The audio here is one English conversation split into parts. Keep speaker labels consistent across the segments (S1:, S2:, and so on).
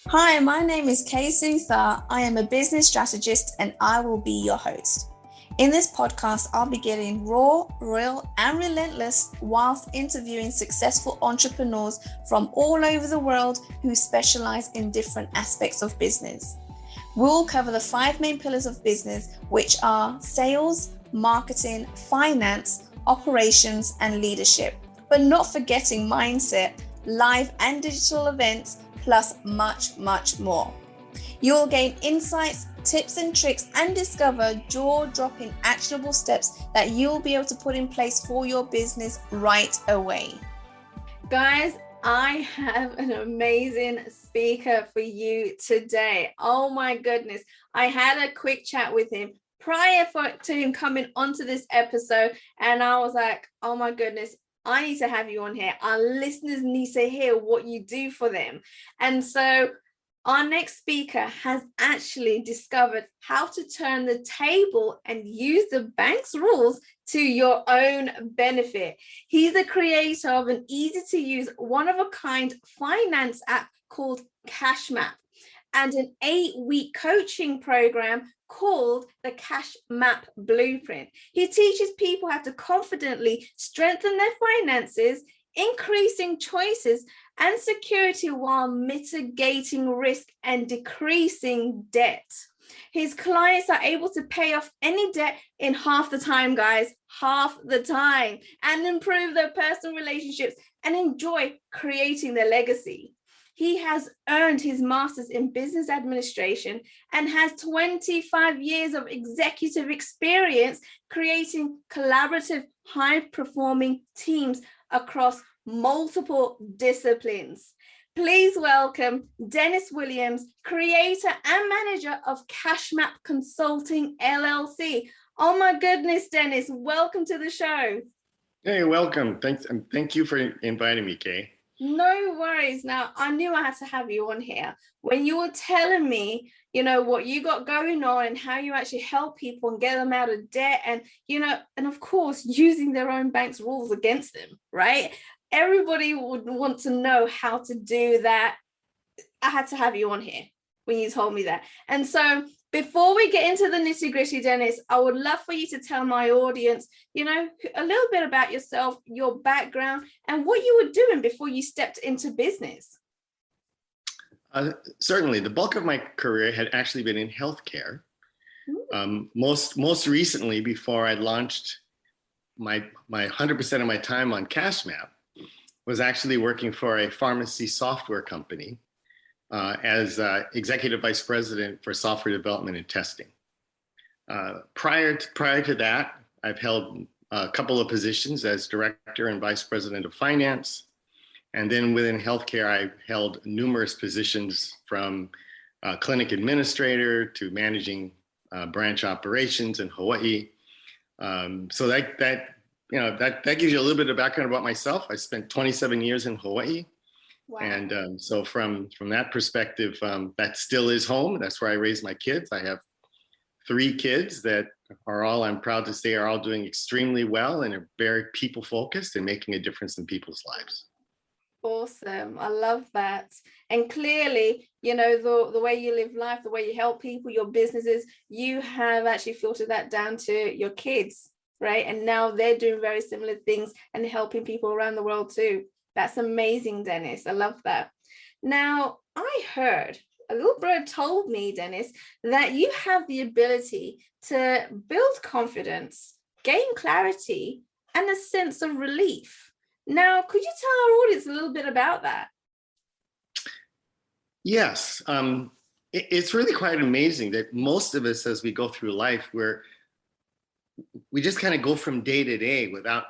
S1: Hi, my name is Kay Sutha. I am a business strategist and I will be your host. In this podcast, I'll be getting raw, real, and relentless whilst interviewing successful entrepreneurs from all over the world who specialize in different aspects of business. We'll cover the 5 main pillars of business, which are sales, marketing, finance, operations, and leadership, but not forgetting mindset, live and digital events, plus much, much more. You will gain insights, tips and tricks, and discover jaw-dropping actionable steps that you'll be able to put in place for your business right away. Guys, I have an amazing speaker for you today. Oh my goodness. I had a quick chat with him prior to him coming onto this episode, and I was like, oh my goodness, I need to have you on here. Our listeners need to hear what you do for them. And so our next speaker has actually discovered how to turn the table and use the bank's rules to your own benefit. He's the creator of an easy to use, one-of-a-kind finance app called CashMap and an 8-week coaching program called the CashMap Blueprint. He teaches people how to confidently strengthen their finances, increasing choices and security while mitigating risk and decreasing debt. His clients are able to pay off any debt in half the time, guys, half the time, and improve their personal relationships and enjoy creating their legacy. He has earned his master's in business administration and has 25 years of executive experience creating collaborative, high-performing teams across multiple disciplines. Please welcome Dennis Williams, creator and manager of CashMap Consulting LLC. Oh my goodness, Dennis, welcome to the show.
S2: Hey, welcome. Thanks, and thank you for inviting me, Kay.
S1: No worries. Now, I knew I had to have you on here. When you were telling me, what you got going on and how you actually help people and get them out of debt and, and of course, using their own bank's rules against them, right? Everybody would want to know how to do that. I had to have you on here when you told me that. And so before we get into the nitty-gritty, Dennis, I would love for you to tell my audience, a little bit about yourself, your background, and what you were doing before you stepped into business.
S2: Certainly, the bulk of my career had actually been in healthcare. Most recently, before I launched my 100% of my time on CashMap, was actually working for a pharmacy software company as executive vice president for software development and testing. Prior to that, I've held a couple of positions as director and vice president of finance. And then within healthcare, I've held numerous positions from clinic administrator to managing branch operations in Hawaii. So that gives you a little bit of background about myself. I spent 27 years in Hawaii. Wow. And so from that perspective, that still is home. That's where I raise my kids. I have 3 kids that are all, I'm proud to say, are all doing extremely well and are very people focused and making a difference in people's lives.
S1: Awesome. I love that. And clearly, the way you live life, the way you help people, your businesses, you have actually filtered that down to your kids, right? And now they're doing very similar things and helping people around the world too. That's amazing, Dennis. I love that. Now, I heard, a little bird told me, Dennis, that you have the ability to build confidence, gain clarity, and a sense of relief. Now, could you tell our audience a little bit about that?
S2: Yes. It's really quite amazing that most of us, as we go through life, we just kind of go from day to day without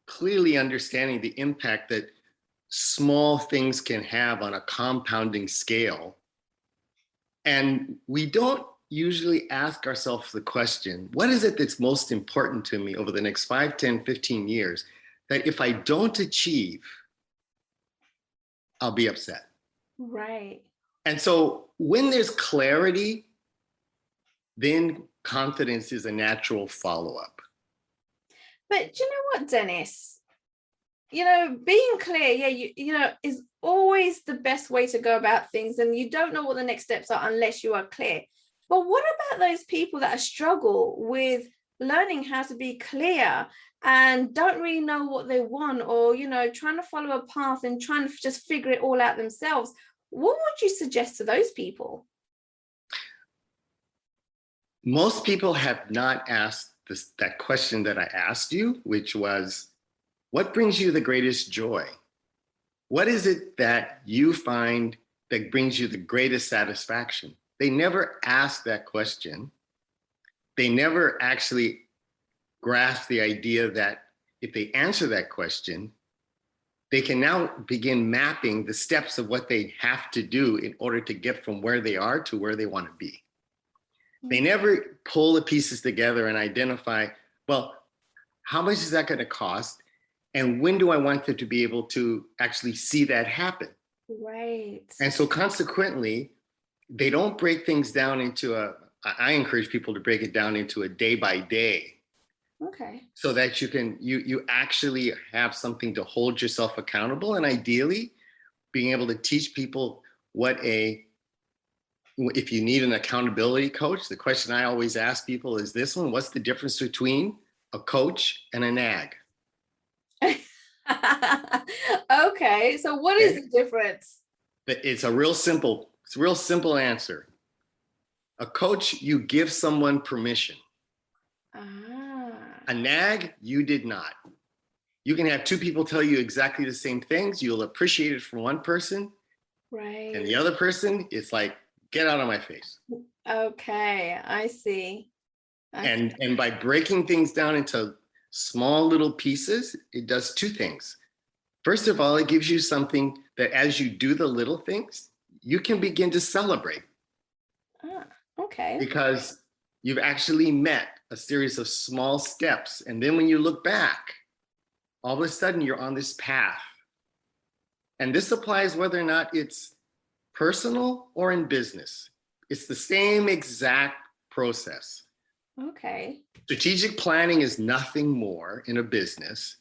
S2: clearly understanding the impact that small things can have on a compounding scale. And we don't usually ask ourselves the question, what is it that's most important to me over the next 5, 10, 15 years that if I don't achieve, I'll be upset?
S1: Right.
S2: And so when there's clarity, then confidence is a natural follow-up.
S1: But do you know what, Dennis? being clear, is always the best way to go about things. And you don't know what the next steps are unless you are clear. But what about those people that struggle with learning how to be clear and don't really know what they want, or, trying to follow a path and trying to just figure it all out themselves? What would you suggest to those people?
S2: Most people have not asked that question that I asked you, which was, what brings you the greatest joy? What is it that you find that brings you the greatest satisfaction? They never ask that question. They never actually grasp the idea that if they answer that question, they can now begin mapping the steps of what they have to do in order to get from where they are to where they want to be. They never pull the pieces together and identify, well, how much is that going to cost? And when do I want them to be able to actually see that happen?
S1: Right.
S2: And so consequently, they don't break things down into I encourage people to break it down into a day by day.
S1: Okay.
S2: So that you actually have something to hold yourself accountable, and ideally being able to teach people if you need an accountability coach. The question I always ask people is this one: what's the difference between a coach and a nag?
S1: Okay, so what is the difference?
S2: It's a real simple answer. A coach, you give someone permission. A nag, you did not. You can have two people tell you exactly the same things. You'll appreciate it from one person.
S1: Right.
S2: And the other person, it's like, get out of my face.
S1: Okay, I see.
S2: And by breaking things down into small little pieces, it does two things. First of all, it gives you something that as you do the little things, you can begin to celebrate.
S1: Okay.
S2: Because you've actually met a series of small steps. And then when you look back, all of a sudden you're on this path. And this applies whether or not it's personal or in business. It's the same exact process.
S1: Okay.
S2: Strategic planning is nothing more in a business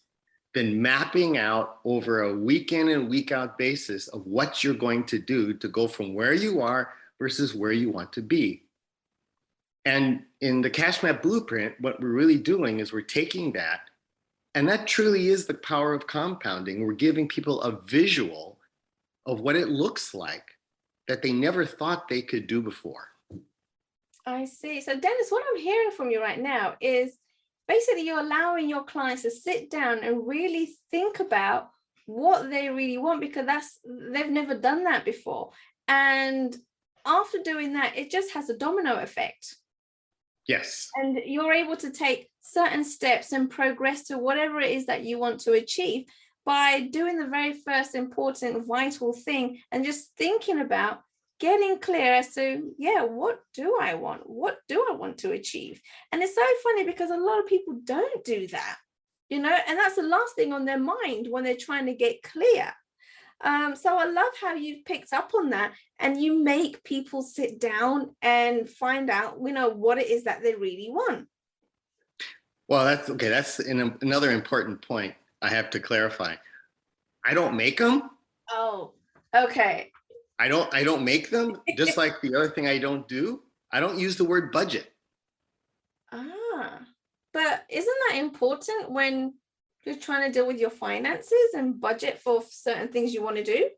S2: than mapping out over a week in and week out basis of what you're going to do to go from where you are versus where you want to be. And in the CashMap blueprint, what we're really doing is we're taking that, and that truly is the power of compounding. We're giving people a visual of what it looks like that they never thought they could do before.
S1: I see. So Dennis, what I'm hearing from you right now is basically you're allowing your clients to sit down and really think about what they really want, because they've never done that before. And after doing that, it just has a domino effect.
S2: Yes.
S1: And you're able to take certain steps and progress to whatever it is that you want to achieve by doing the very first important, vital thing and just thinking about getting clear as to, what do I want? What do I want to achieve? And it's so funny because a lot of people don't do that, and that's the last thing on their mind when they're trying to get clear. So I love how you've picked up on that and you make people sit down and find out, what it is that they really want.
S2: Well, that's okay. That's another important point I have to clarify. I don't make them.
S1: Oh, okay.
S2: I don't make them. Just like the other thing I don't do, I don't use the word budget.
S1: But isn't that important when you're trying to deal with your finances and budget for certain things you want to do?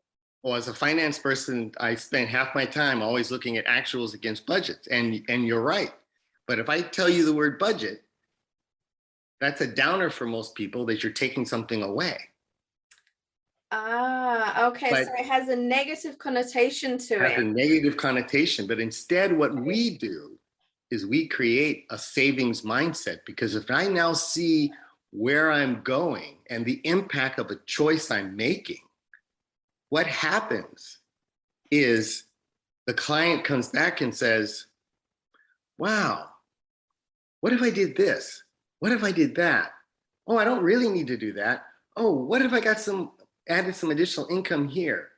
S2: Well, as a finance person, I spend half my time always looking at actuals against budgets. And you're right. But if I tell you the word budget, that's a downer for most people, that you're taking something away.
S1: Okay.
S2: But
S1: so it has a negative connotation to it.
S2: It has a negative connotation. But instead, what we do is we create a savings mindset, because if I now see where I'm going and the impact of a choice I'm making, what happens is the client comes back and says, wow, what if I did this? What if I did that? Oh, I don't really need to do that. Oh, what if I added some additional income here?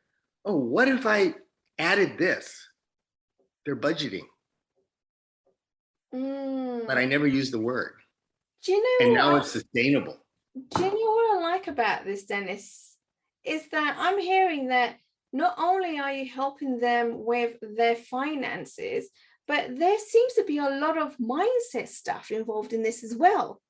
S2: Oh, what if I added this? They're budgeting. But I never use the word.
S1: Do you know
S2: And now it's sustainable.
S3: Do you know what I like about this, Dennis? Is that I'm hearing that not only are you helping them with their finances, but there seems to be a lot of mindset stuff involved in this as well.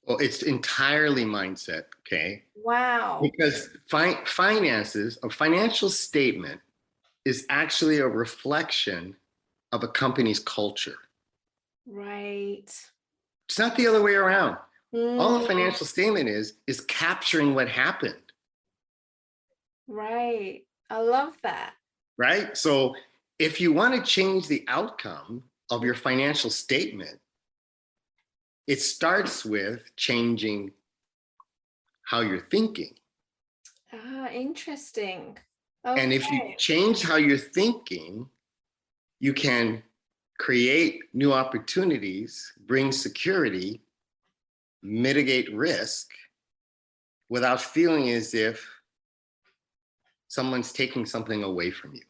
S2: Well, it's entirely mindset, okay?
S3: Wow.
S2: Because finances, a financial statement is actually a reflection of a company's culture.
S3: Right.
S2: It's not the other way around. All a
S3: Mm,
S2: financial statement is capturing what happened,
S3: right. I love that.
S2: right? So if you want to change the outcome of your financial statement, it starts with changing how you're thinking.
S3: Ah, interesting.
S2: And if you
S3: Okay.
S2: change how you're thinking, you can create new opportunities, bring security, mitigate risk without feeling as if someone's taking something away from you.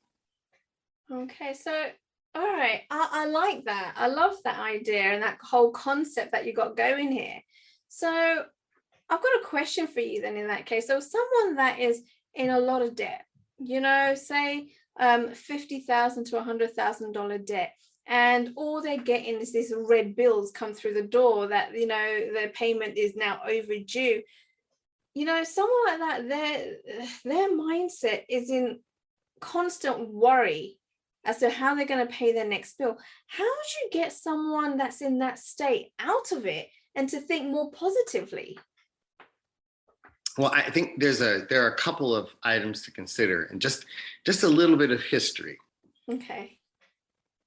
S3: Okay, so all right, I like that. I love that idea and that whole concept that you got going here. So I've got a question for you then in that case. So someone that is in a lot of debt, say 50,000 to $100,000 debt, and all they're getting is these red bills come through the door that their payment is now overdue. Someone like that, their mindset is in constant worry as to how they're going to pay their next bill. How would you get someone that's in that state out of it and to think more positively?
S2: Well, I think there are a couple of items to consider, and just a little bit of history.
S3: Okay.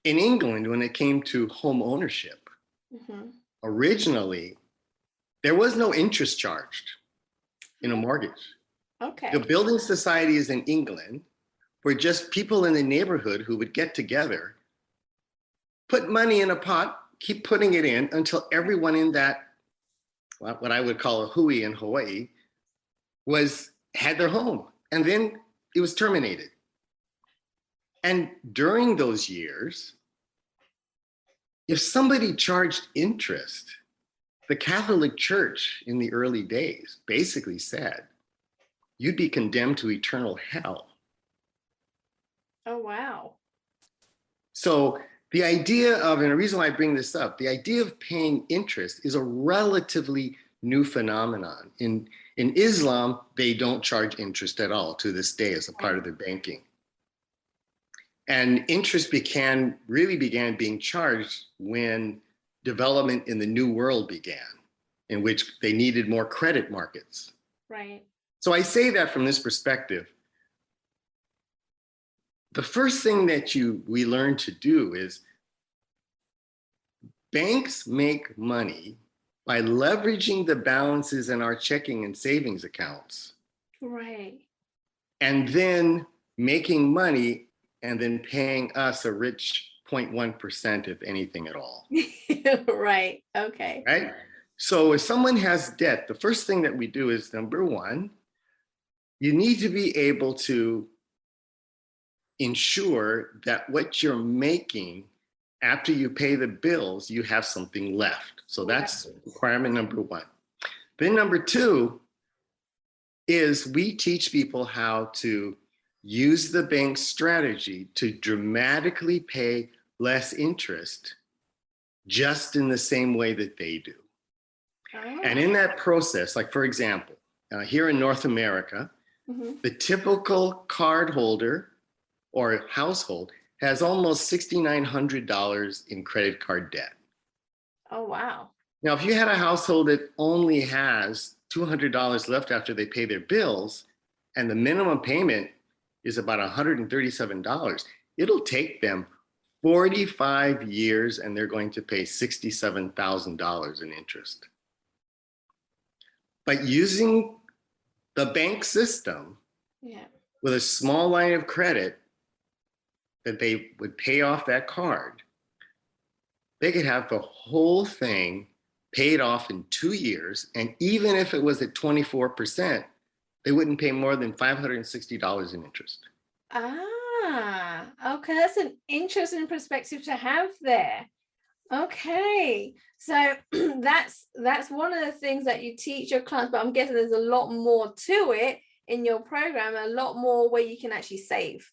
S2: In England, when it came to home ownership,
S3: Mm-hmm.
S2: originally there was no interest charged in a mortgage.
S3: Okay.
S2: The building societies in England were just people in the neighborhood who would get together, put money in a pot, keep putting it in until everyone in that, what I would call a hui in Hawaii, had their home, and then it was terminated. And during those years, if somebody charged interest, the Catholic Church in the early days basically said, you'd be condemned to eternal hell.
S3: Oh, wow.
S2: So the idea of, and the reason why I bring this up, the idea of paying interest is a relatively new phenomenon. In Islam, they don't charge interest at all to this day as a part of their banking. And interest really began being charged when development in the New World began, in which they needed more credit markets.
S3: Right.
S2: So I say that from this perspective. The first thing that we learn to do is banks make money by leveraging the balances in our checking and savings accounts.
S3: Right.
S2: And then making money and then paying us a rich 0.1%, if anything at all.
S3: Right. Okay.
S2: Right? So if someone has debt, the first thing that we do is, number one, you need to be able to ensure that what you're making after you pay the bills, you have something left. So that's requirement number one. Then number two is we teach people how to use the bank's strategy to dramatically pay less interest just in the same way that they do.
S3: Oh.
S2: And in that process, like for example, here in North America, the typical card holder or household has almost $6,900 in credit card debt.
S3: Oh, wow.
S2: Now, if you had a household that only has $200 left after they pay their bills, and the minimum payment is about $137, it'll take them 45 years and they're going to pay $67,000 in interest. But using the bank system with a small line of credit that they would pay off that card, they could have the whole thing paid off in 2 years. And even if it was at 24%, they wouldn't pay more than $560 in interest.
S3: Ah, okay. That's an interesting perspective to have there. Okay, so that's one of the things that you teach your clients, but I'm guessing there's a lot more to it in your program, a lot more where you can actually save.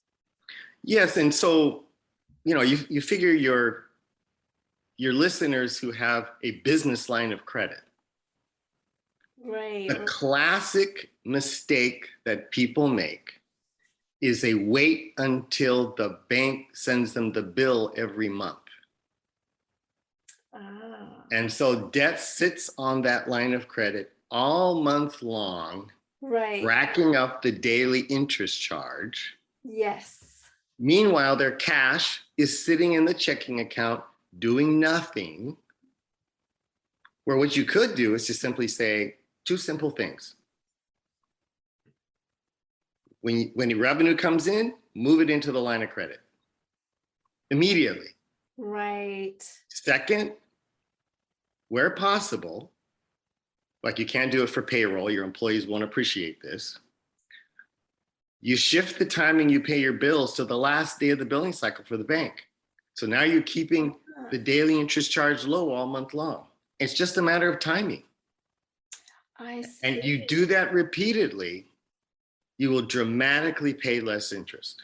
S2: Yes, and so you figure your listeners who have a business line of credit.
S3: Right.
S2: The classic mistake that people make is they wait until the bank sends them the bill every month.
S3: Ah,
S2: And so debt sits on that line of credit all month long,
S3: right.
S2: racking up the daily interest charge.
S3: Yes.
S2: Meanwhile, their cash is sitting in the checking account doing nothing. Where what you could do is just simply say two simple things. When the revenue comes in, move it into the line of credit immediately.
S3: Right.
S2: Second, where possible, like you can't do it for payroll, your employees won't appreciate this. You shift the timing you pay your bills to the last day of the billing cycle for the bank. So now you're keeping the daily interest charge low all month long. It's just a matter of timing.
S3: I see.
S2: And you do that repeatedly, you will dramatically pay less interest.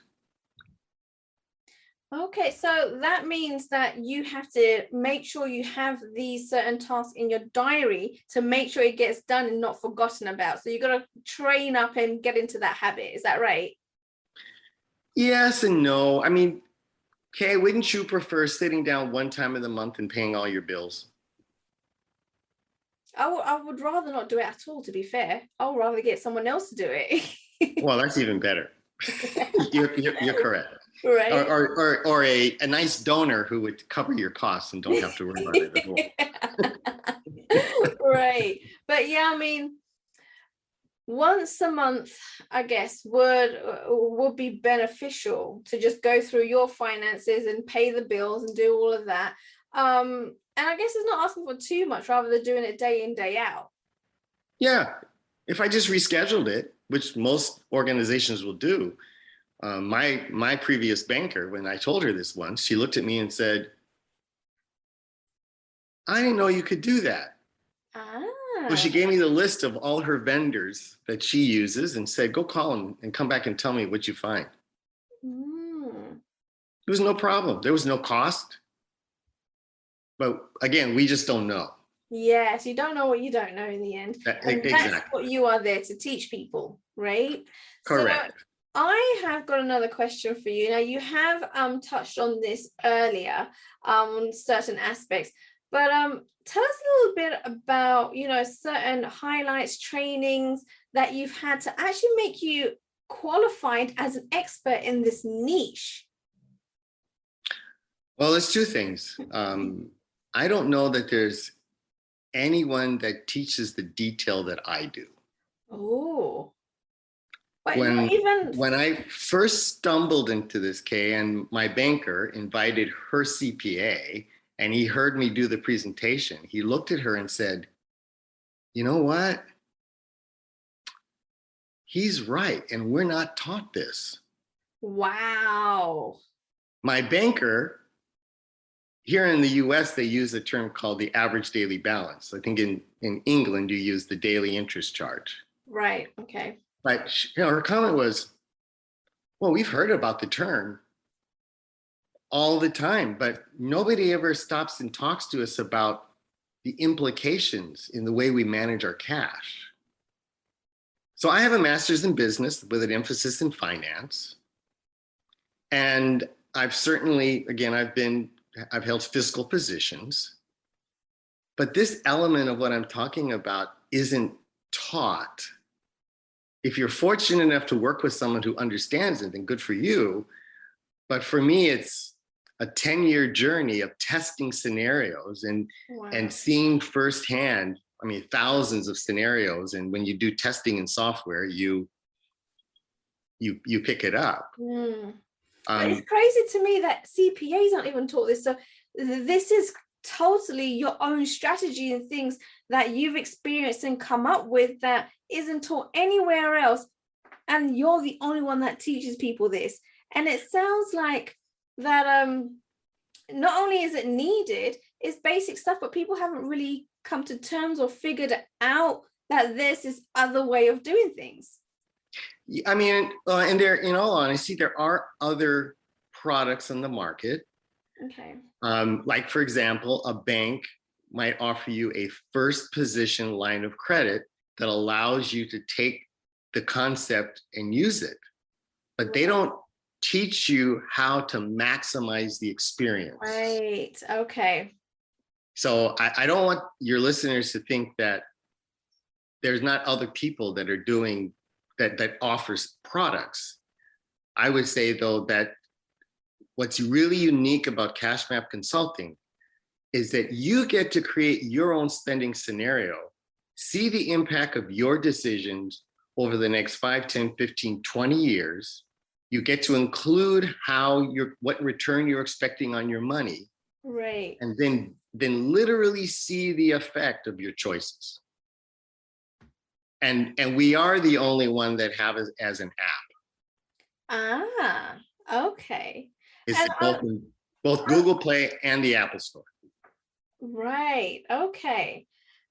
S3: Okay, so that means that you have to make sure you have these certain tasks in your diary to make sure it gets done and not forgotten about. So you got to train up and get into that habit. Is that right?
S2: Yes and no. I mean, Kay, wouldn't you prefer sitting down one time of the month and paying all your bills?
S3: I would rather not do it at all, to be fair. I would rather get someone else to do it.
S2: Well, that's even better. You're correct.
S3: Right.
S2: Or a nice donor who would cover your costs and don't have to worry about it at all.
S3: Right. But yeah, I mean, once a month, I guess, would be beneficial to just go through your finances and pay the bills and do all of that. And I guess it's not asking for too much, rather than doing it day in, day out.
S2: Yeah. If I just rescheduled it, which most organizations will do, my previous banker, when I told her this once, she looked at me and said, I didn't know you could do that. So she gave me the list of all her vendors that she uses and said, go call them and come back and tell me what you find. There was no problem. There was no cost. But again, we just don't know.
S3: Yes, you don't know what you don't know in the end. And that's what you are there to teach people, right?
S2: Correct.
S3: So I have got another question for you. Now, you have touched on this earlier on certain aspects, but tell us a little bit about, certain highlights, trainings that you've had to actually make you qualified as an expert in this niche.
S2: Well, there's two things. I don't know that there's anyone that teaches the detail that I do.
S3: Oh. But
S2: when I first stumbled into this, Kay, and my banker invited her CPA, and he heard me do the presentation, he looked at her and said, you know what? He's right, and we're not taught this.
S3: Wow.
S2: My banker, here in the US, they use a term called the average daily balance. I think in England, you use the daily interest charge.
S3: Right, okay.
S2: But her comment was, well, we've heard about the term all the time, but nobody ever stops and talks to us about the implications in the way we manage our cash. So I have a master's in business with an emphasis in finance. And I've certainly, again, I've held fiscal positions, but this element of what I'm talking about isn't taught. If you're fortunate enough to work with someone who understands it, then good for you. But for me, it's a 10-year journey of testing scenarios and seeing firsthand, thousands of scenarios. And when you do testing in software, you pick it up.
S3: It's crazy to me that CPAs aren't even taught this. So this is totally your own strategy and things that you've experienced and come up with that isn't taught anywhere else. And you're the only one that teaches people this. And it sounds like that not only is it needed, it's basic stuff, but people haven't really come to terms or figured out that there's this other way of doing things.
S2: I mean, and there, in all honesty, there are other products on the market.
S3: Okay.
S2: Like, for example, a bank might offer you a first position line of credit that allows you to take the concept and use it, but they don't teach you how to maximize the experience.
S3: Right. Okay.
S2: So I don't want your listeners to think that there's not other people that are doing that offers products. I would say, though, that what's really unique about CashMap Consulting is that you get to create your own spending scenario, see the impact of your decisions over the next 5, 10, 15, 20 years. You get to include what return you're expecting on your money.
S3: Right.
S2: And then literally see the effect of your choices. And we are the only one that have it as an app.
S3: Okay.
S2: It's
S3: And
S2: both Google Play and the Apple Store.
S3: Right. Okay.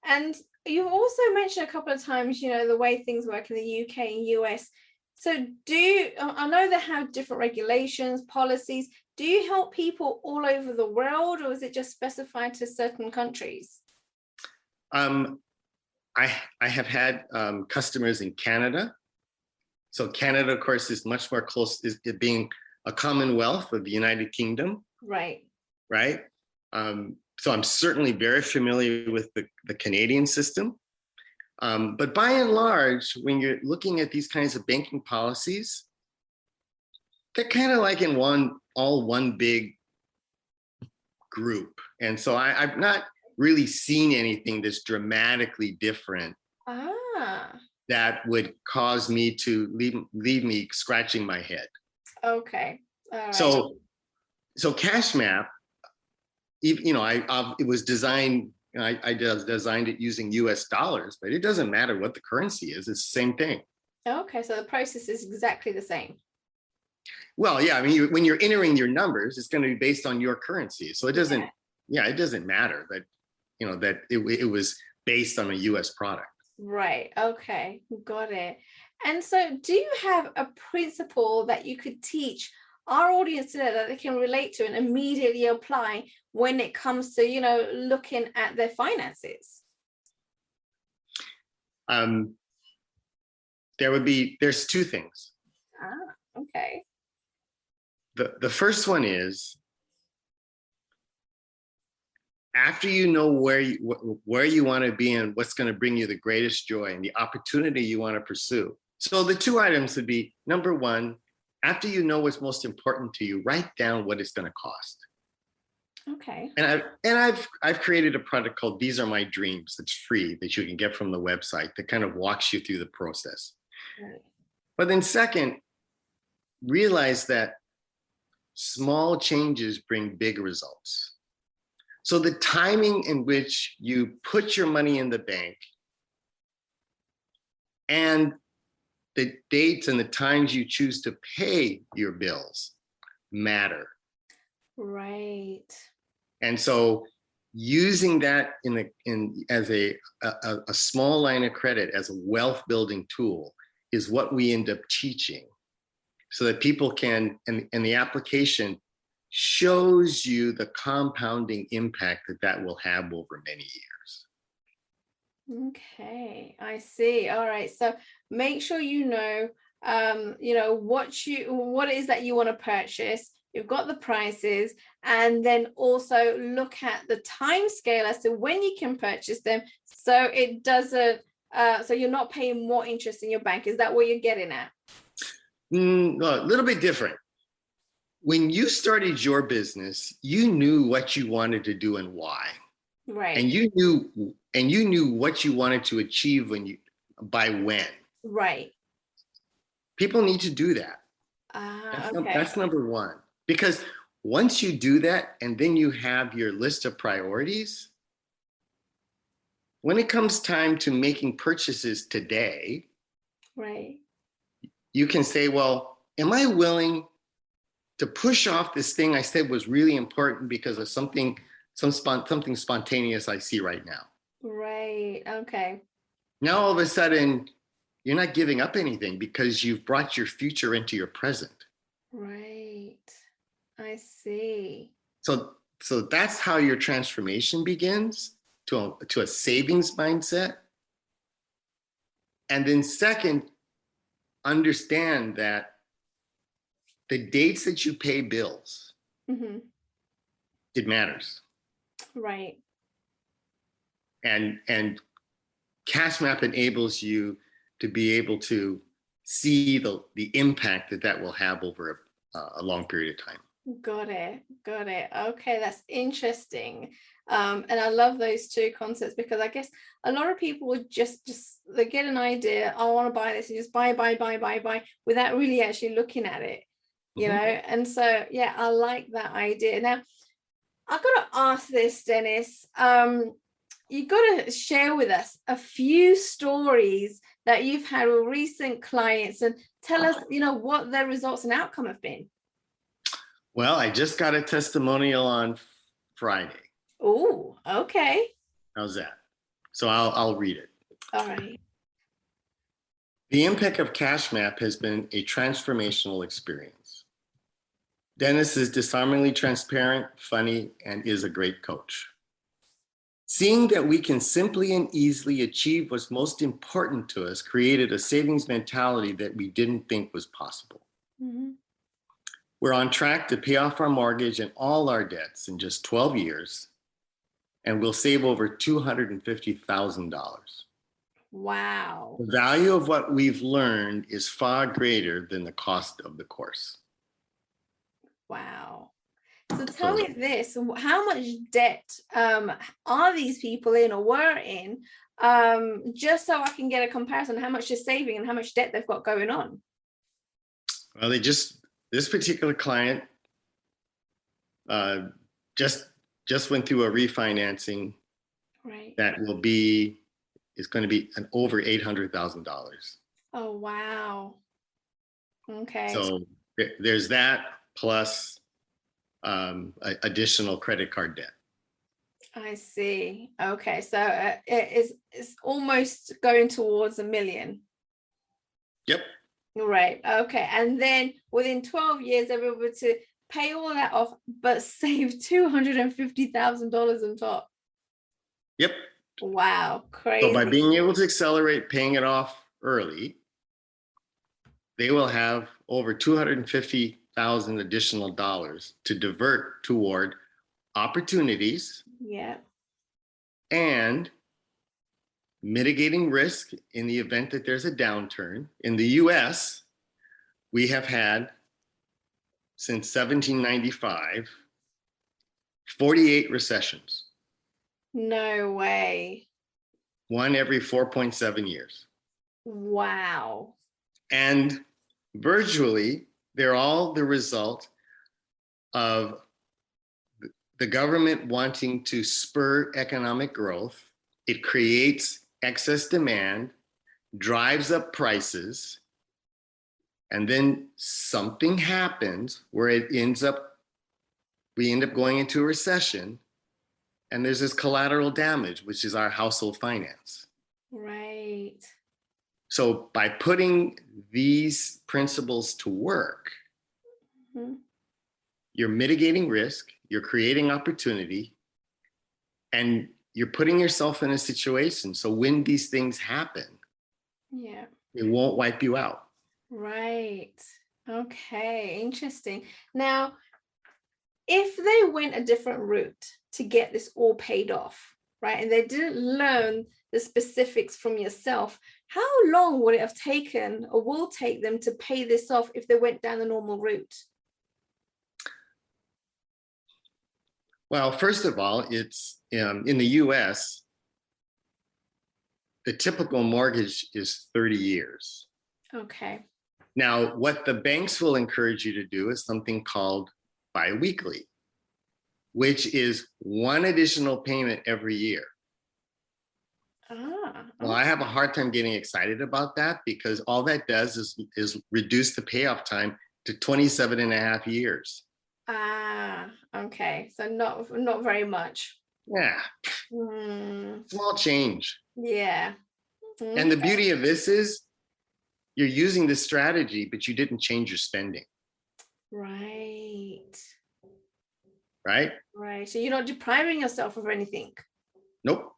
S3: And you've also mentioned a couple of times, the way things work in the UK and US. So I know they have different regulations, policies. Do you help people all over the world, or is it just specified to certain countries?
S2: I have had customers in Canada. So Canada, of course, is much more close, is it being a commonwealth of the United Kingdom.
S3: Right.
S2: Right. So I'm certainly very familiar with the Canadian system. But by and large, when you're looking at these kinds of banking policies, they're kind of like in one big group. And so I've not really seen anything that's dramatically different that would cause me to leave me scratching my head.
S3: Okay. All right.
S2: So CashMap, it was designed, I designed it using US dollars, but it doesn't matter what the currency is, it's the same thing.
S3: Okay, so the process is exactly the same.
S2: Well, yeah, I mean, when you're entering your numbers, it's going to be based on your currency. So it doesn't, it doesn't matter that, that it was based on a US product.
S3: Right. Okay. Got it. And so do you have a principle that you could teach our audience today that they can relate to and immediately apply when it comes to, looking at their finances?
S2: There's two things.
S3: Okay.
S2: The first one is, after you know where you want to be and what's going to bring you the greatest joy and the opportunity you want to pursue. So the two items would be, number one, after you know what's most important to you, write down what it's going to cost.
S3: Okay.
S2: And I've created a product called These Are My Dreams that's free, that you can get from the website, that kind of walks you through the process.
S3: Right.
S2: But then second, realize that small changes bring big results. So the timing in which you put your money in the bank and the dates and the times you choose to pay your bills matter.
S3: Right.
S2: And so using that as a small line of credit as a wealth building tool is what we end up teaching, so that people can, and the application shows you the compounding impact that will have over many years.
S3: Okay, I see. All right. So make sure what it is that you want to purchase. You've got the prices, and then also look at the time scale as to when you can purchase them, so it doesn't so you're not paying more interest in your bank. Is that what you're getting at?
S2: No, a little bit different. When you started your business, you knew what you wanted to do and why.
S3: Right.
S2: And you knew what you wanted to achieve by when.
S3: Right.
S2: People need to do that. That's number one. Because once you do that, and then you have your list of priorities, when it comes time to making purchases today,
S3: right,
S2: you can say, well, am I willing to push off this thing I said was really important because of something something spontaneous I see right now.
S3: Right. Okay.
S2: Now all of a sudden, you're not giving up anything because you've brought your future into your present.
S3: Right. I see.
S2: So that's how your transformation begins to a savings mindset. And then second, understand that the dates that you pay bills,
S3: Mm-hmm.
S2: it matters.
S3: Right.
S2: And CashMap enables you to be able to see the impact that will have over a long period of time.
S3: Got it. Got it. Okay, that's interesting. And I love those two concepts because I guess a lot of people would just they get an idea, I want to buy this, and just buy without really actually looking at it, you know. And so yeah, I like that idea. Now, I've got to ask this, Dennis. You've got to share with us a few stories that you've had with recent clients and tell us, you know, what their results and outcome have been.
S2: Well, I just got a testimonial on Friday.
S3: Oh, okay.
S2: How's that? So I'll read it.
S3: All right.
S2: The impact of CashMap has been a transformational experience. Dennis is disarmingly transparent, funny, and is a great coach. Seeing that we can simply and easily achieve what's most important to us created a savings mentality that we didn't think was possible.
S3: Mm-hmm.
S2: We're on track to pay off our mortgage and all our debts in just 12 years, and we'll save over $250,000.
S3: Wow.
S2: The value of what we've learned is far greater than the cost of the course.
S3: Wow. So tell me this, how much debt are these people in or were in, just so I can get a comparison, how much they're saving and how much debt they've got going on?
S2: Well, this particular client just went through a refinancing
S3: Right.
S2: that is going to be an over $800,000.
S3: Oh, wow. Okay.
S2: So there's that plus additional credit card debt.
S3: I see. Okay. So it's almost going towards $1 million.
S2: Yep.
S3: Right. Okay. And then within 12 years, they were able to pay all that off, but save $250,000 on top.
S2: Yep.
S3: Wow. Crazy.
S2: So by being able to accelerate paying it off early, they will have over $250,000 additional dollars to divert toward opportunities.
S3: Yeah.
S2: And mitigating risk in the event that there's a downturn. In the US, we have had, since 1795, 48 recessions.
S3: No way.
S2: One every 4.7 years.
S3: Wow.
S2: And virtually, they're all the result of the government wanting to spur economic growth. It creates excess demand, drives up prices, and then something happens where we end up going into a recession, and there's this collateral damage, which is our household finance.
S3: Right.
S2: So by putting these principles to work, you're mitigating risk, you're creating opportunity, and you're putting yourself in a situation. So when these things happen,
S3: yeah,
S2: it won't wipe you out.
S3: Right. Okay. Interesting. Now, if they went a different route to get this all paid off, right, and they didn't learn the specifics from yourself, how long would it have taken or will take them to pay this off if they went down the normal route?
S2: Well, first of all, it's in the US, the typical mortgage is 30 years.
S3: Okay.
S2: Now, what the banks will encourage you to do is something called biweekly, which is one additional payment every year. Well, I have a hard time getting excited about that because all that does is reduce the payoff time to 27 and a half years.
S3: Okay. Okay, so not very much.
S2: Yeah, small change.
S3: Yeah.
S2: And the beauty of this is you're using this strategy, but you didn't change your spending.
S3: Right.
S2: Right?
S3: Right. So you're not depriving yourself of anything.
S2: Nope.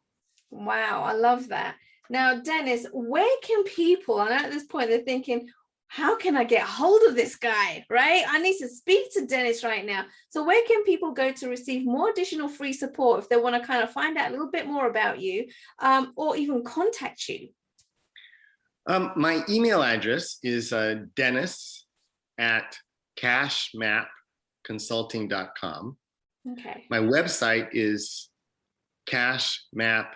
S3: Wow, I love that. Now, Dennis, where can people, and at this point they're thinking, how can I get hold of this guy, right? I need to speak to Dennis right now. So where can people go to receive more additional free support if they want to kind of find out a little bit more about you, or even contact you?
S2: My email address is dennis@cashmapconsulting.com.
S3: Okay.
S2: My website is cashmapapp.com.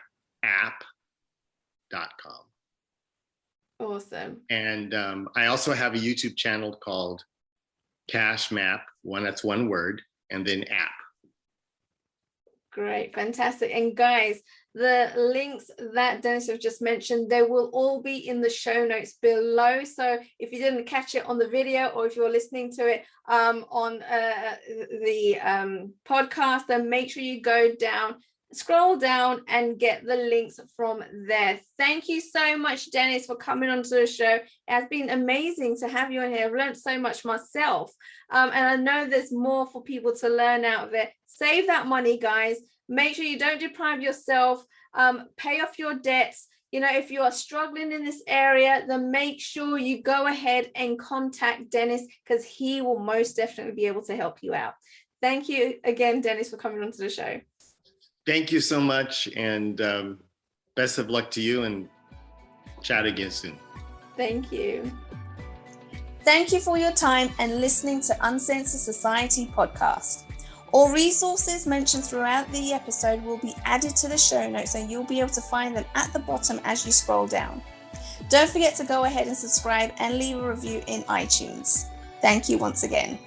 S3: Awesome.
S2: And I also have a YouTube channel called CashMap, that's one word, and then app.
S3: Great, fantastic. And guys, the links that Dennis have just mentioned, they will all be in the show notes below. So if you didn't catch it on the video, or if you're listening to it on the podcast, then make sure you go down, scroll down and get the links from there. Thank you so much, Dennis, for coming onto the show. It has been amazing to have you on here. I've learned so much myself, and I know there's more for people to learn out there. Save that money, guys. Make sure you don't deprive yourself. Pay off your debts. You know, if you are struggling in this area, then make sure you go ahead and contact Dennis, because he will most definitely be able to help you out. Thank you again, Dennis, for coming onto the show.
S2: Thank you so much, and best of luck to you, and chat again soon.
S3: Thank you.
S1: Thank you for your time and listening to Uncensored Society podcast. All resources mentioned throughout the episode will be added to the show notes, and you'll be able to find them at the bottom as you scroll down. Don't forget to go ahead and subscribe and leave a review in iTunes. Thank you once again.